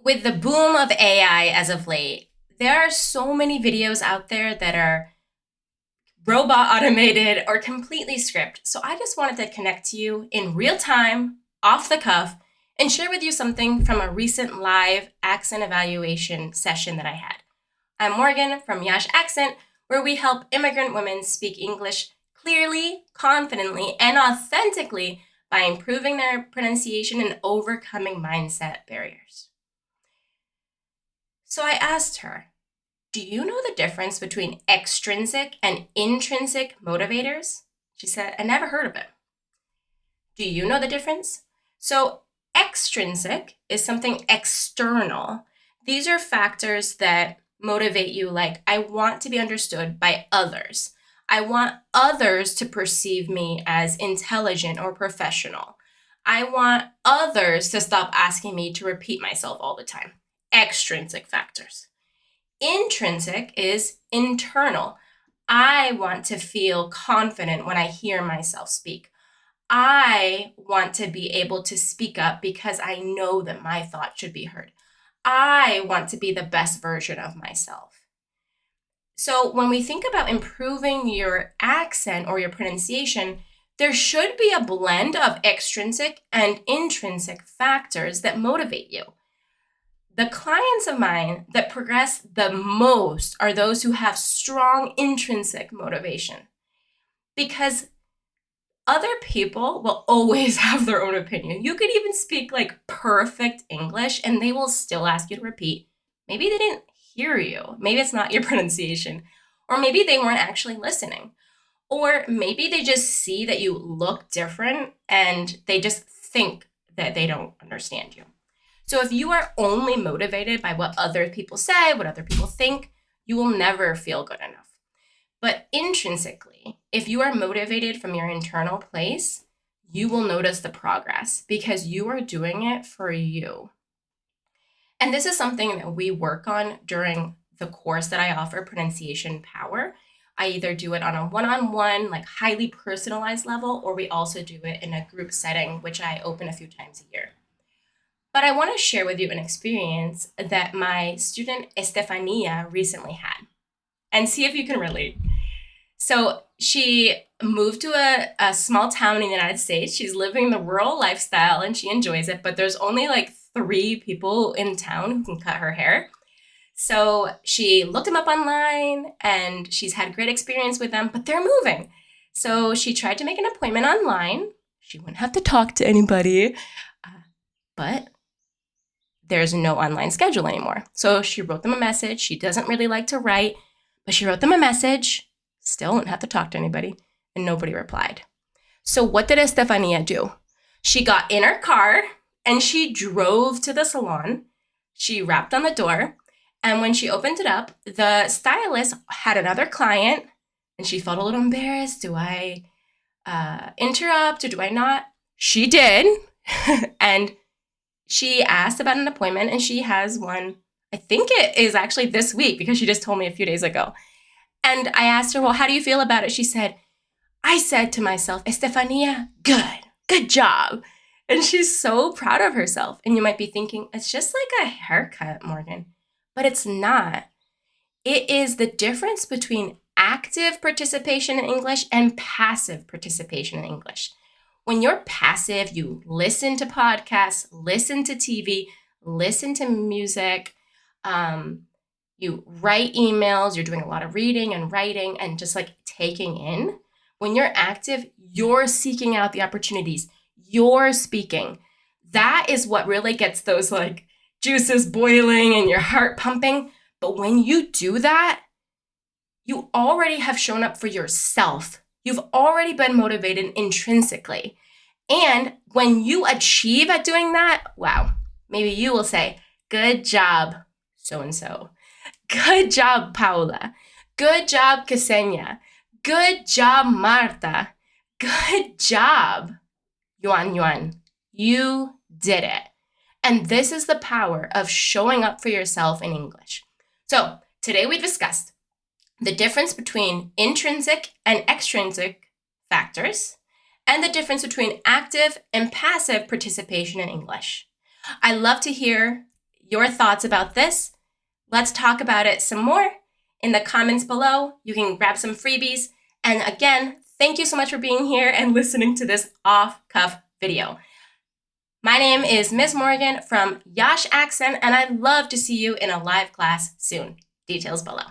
With the boom of AI as of late, there are so many videos out there that are robot automated or completely script. So I just wanted to connect to you in real time, off the cuff, and share with you something from a recent live accent evaluation session that I had. I'm Morgan from Yash Accent, where we help immigrant women speak English clearly, confidently, and authentically by improving their pronunciation and overcoming mindset barriers. So I asked her, do you know the difference between extrinsic and intrinsic motivators? She said, I never heard of it. Do you know the difference? So, extrinsic is something external. These are factors that motivate you, like, I want to be understood by others. I want others to perceive me as intelligent or professional. I want others to stop asking me to repeat myself all the time. Extrinsic factors. Intrinsic is internal. I want to feel confident when I hear myself speak. I want to be able to speak up because I know that my thoughts should be heard. I want to be the best version of myself. So, when we think about improving your accent or your pronunciation, there should be a blend of extrinsic and intrinsic factors that motivate you. The clients of mine that progress the most are those who have strong intrinsic motivation because other people will always have their own opinion. You could even speak like perfect English and they will still ask you to repeat. Maybe they didn't hear you. Maybe it's not your pronunciation. Or maybe they weren't actually listening. Or maybe they just see that you look different and they just think that they don't understand you. So if you are only motivated by what other people say, what other people think, you will never feel good enough. But intrinsically, if you are motivated from your internal place, you will notice the progress because you are doing it for you. And this is something that we work on during the course that I offer, Pronunciation Power. I either do it on a one-on-one, like highly personalized level, or we also do it in a group setting, which I open a few times a year. But I want to share with you an experience that my student Estefania recently had and see if you can relate. So she moved to a small town in the United States. She's living the rural lifestyle and she enjoys it, but there's only like 3 people in town who can cut her hair. So she looked them up online and she's had great experience with them, but they're moving. So she tried to make an appointment online. She wouldn't have to talk to anybody, but there's no online schedule anymore. So she wrote them a message. She doesn't really like to write, but she wrote them a message, still didn't have to talk to anybody, and nobody replied. So what did Estefania do? She got in her car and she drove to the salon. She rapped on the door, and when she opened it up, the stylist had another client, and she felt a little embarrassed. Do I interrupt or do I not? She did, and she asked about an appointment and she has one. I think it is actually this week because she just told me a few days ago. And I asked her, well, how do you feel about it? She said, I said to myself, Estefania, good job. And she's so proud of herself. And you might be thinking, it's just like a haircut, Morgan. But it's not. It is the difference between active participation in English and passive participation in English. When you're passive, you listen to podcasts, listen to TV, listen to music, you write emails, you're doing a lot of reading and writing and just like taking in. When you're active, you're seeking out the opportunities, you're speaking. That is what really gets those like juices boiling and your heart pumping. But when you do that, you already have shown up for yourself. You've already been motivated intrinsically. And when you achieve at doing that, wow, maybe you will say, good job, so-and-so. Good job, Paula. Good job, Ksenia. Good job, Marta. Good job, Yuan. You did it. And this is the power of showing up for yourself in English. So today we discussed the difference between intrinsic and extrinsic factors, and the difference between active and passive participation in English. I love to hear your thoughts about this. Let's talk about it some more in the comments below. You can grab some freebies. And again, thank you so much for being here and listening to this off-cuff video. My name is Ms. Morgan from Yash Accent, and I'd love to see you in a live class soon. Details below.